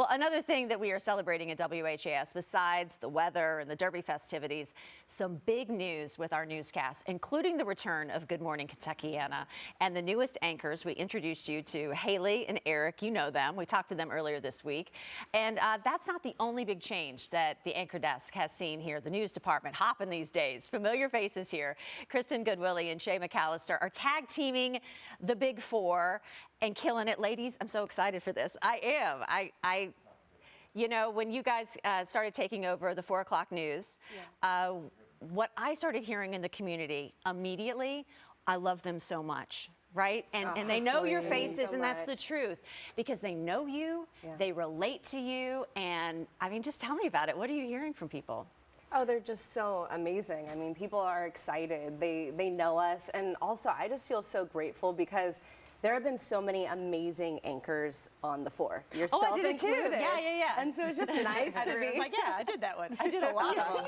Well, another thing that we are celebrating at WHAS, besides the weather and the Derby festivities, some big news with our newscast, including the return of Good Morning Kentuckiana and the newest anchors. We introduced you to Haley and Eric. You know them. We talked to them earlier this week. And that's not the only big change that the anchor desk has seen here. The news department hopping these days. Familiar faces here. Kristin Goodwillie and Shay McAlister are tag teaming the Big Four and killing it. Ladies, I'm so excited for this. I am. You know, when you guys started taking over the 4 o'clock news, what I started hearing in the community immediately, I love them so much. Right? And they know your faces, and that's the truth, because they know you, they relate to you, and I mean, just tell me about it. What are you hearing from people? Oh, they're just so amazing. I mean, people are excited. They know us, and also I just feel so grateful because there have been so many amazing anchors on the 4. Yourself I did it too. included. Yeah. And so it's just nice to be. Like, yeah, I did that one. I did a lot of them.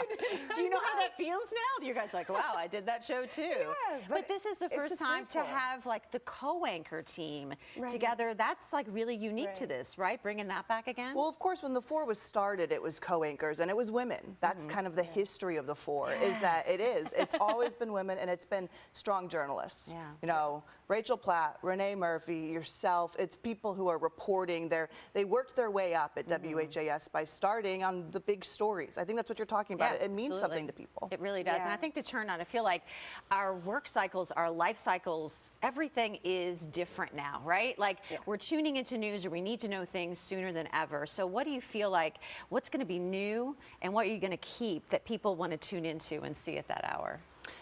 Do you know how that feels now? You guys are like, wow, I did that show too. Yeah, but this is the first time to have like the co-anchor team together. That's like really unique to this, right? Bringing that back again. Well, of course, when the 4 was started, it was co-anchors and it was women. That's kind of the history of the 4. Is that it is. It's always been women, and it's been strong journalists. Yeah. You know, Rachel Platt, Renee Murphy, yourself. It's people who are reporting. They worked their way up at WHAS by starting on the big stories. I think that's what you're talking about. It means something to people. It really does. And I think to turn on, I feel like our work cycles, our life cycles, everything is different now, right? Like we're tuning into news, or we need to know things sooner than ever. So what do you feel like, what's going to be new, and what are you going to keep that people want to tune into and see at that hour?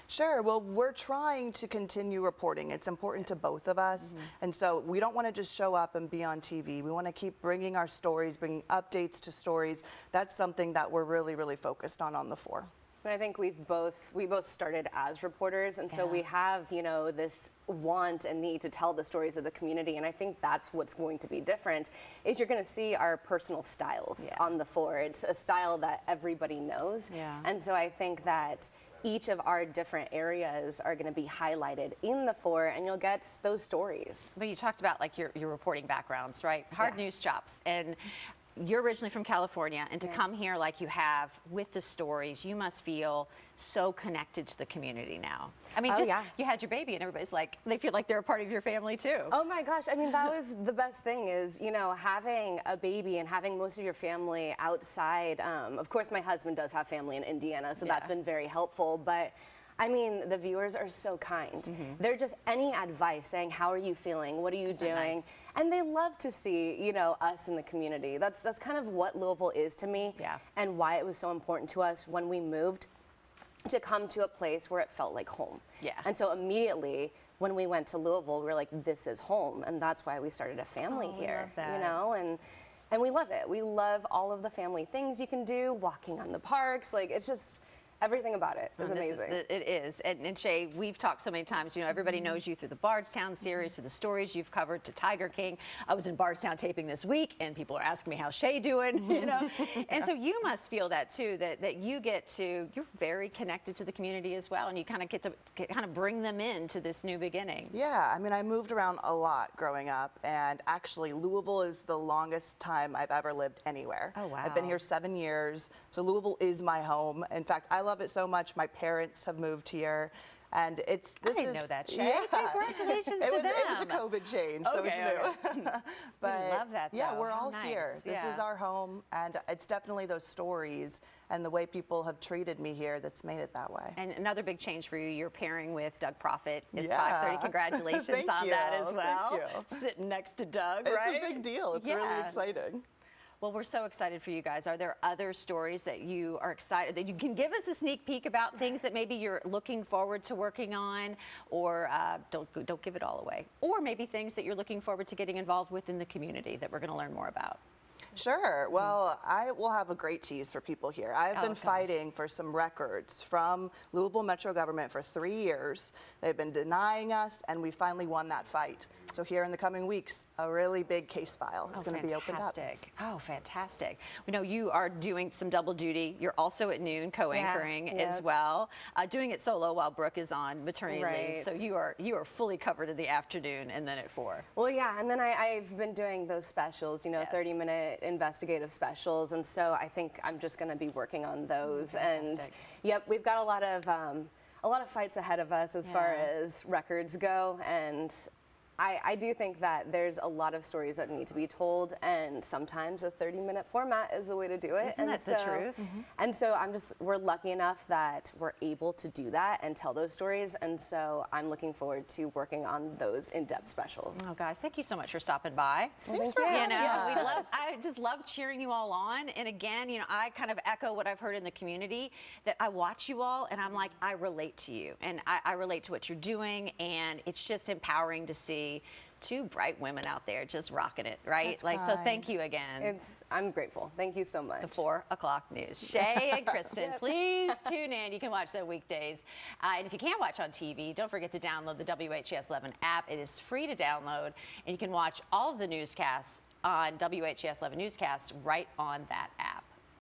Sure. Well, we're trying to continue reporting. It's important to both of us. And so we don't want to just show up and be on TV. We want to keep bringing our stories, bringing updates to stories. That's something that we're really, really focused on the 4. And I think we both started as reporters, and so we have, you know, this want and need to tell the stories of the community, and I think that's what's going to be different, is you're going to see our personal styles on the 4. It's a style that everybody knows, and so I think that each of our different areas are going to be highlighted in the 4, and you'll get those stories. But you talked about like your reporting backgrounds, right? Hard news chops, and you're originally from California, and to come here like you have with the stories, you must feel so connected to the community now. I mean, you had your baby, and everybody's like, they feel like they're a part of your family too. Oh my gosh, I mean, that was the best thing, is, you know, having a baby and having most of your family outside. Of course, my husband does have family in Indiana, so that's been very helpful, but I mean, the viewers are so kind. They're just any advice, saying, how are you feeling? What are you doing? Nice? And they love to see, you know, us in the community. That's kind of what Louisville is to me, and why it was so important to us when we moved to come to a place where it felt like home. And so immediately when we went to Louisville, we were like, this is home, and that's why we started a family here, you know, and we love it. We love all of the family things you can do, walking on the parks, like it's just, everything about it is amazing. It is. And Shay, we've talked so many times, you know, everybody knows you through the Bardstown series, through the stories you've covered, to Tiger King. I was in Bardstown taping this week, and people are asking me how's Shay doing, you know. And so you must feel that too, that you get to, you're very connected to the community as well, and you kind of get to bring them into this new beginning. Yeah, I mean, I moved around a lot growing up, and actually Louisville is the longest time I've ever lived anywhere. Oh, wow. I've been here 7 years, so Louisville is my home. In fact, I love it so much. My parents have moved here, and I didn't know that, Shay. Congratulations to them. It was a COVID change, so it's new. But we love that, though. Yeah, we're all here. This is our home, and it's definitely those stories and the way people have treated me here that's made it that way. And another big change for you, you're pairing with Doug Proffitt. It's 5:30. Congratulations on that as well. Thank you. Sitting next to Doug, right? It's a big deal. It's really exciting. Well, we're so excited for you guys. Are there other stories that you are excited, that you can give us a sneak peek about, things that maybe you're looking forward to working on, or don't give it all away, or maybe things that you're looking forward to getting involved with in the community that we're going to learn more about? Sure. Well, I will have a great tease for people here. I've been fighting for some records from Louisville Metro government for 3 years. They've been denying us, and we finally won that fight. So here in the coming weeks, a really big case file is going to be opened up. Oh, fantastic. We know you are doing some double duty. You're also at Noon co-anchoring as well, doing it solo while Brooke is on maternity leave. So you are fully covered in the afternoon and then at 4. Well, yeah, and then I've been doing those specials, you know, 30-minute write investigative specials, and so I think I'm just going to be working on those. And yep, we've got a lot of fights ahead of us as far as records go, and I do think that there's a lot of stories that need to be told, and sometimes a 30-minute format is the way to do it. Isn't that the truth? And so we're lucky enough that we're able to do that and tell those stories, and so I'm looking forward to working on those in-depth specials. Oh, guys, thank you so much for stopping by. Thanks for having us. I just love cheering you all on. And again, I kind of echo what I've heard in the community, that I watch you all and I'm like, I relate to you, and I relate to what you're doing, and it's just empowering to see two bright women out there just rocking it, right? That's so thank you again. I'm grateful. Thank you so much. The 4 o'clock news. Shay and Kristin, please tune in. You can watch them weekdays. And if you can't watch on TV, don't forget to download the WHAS 11 app. It is free to download, and you can watch all of the newscasts on WHAS 11 newscasts right on that app.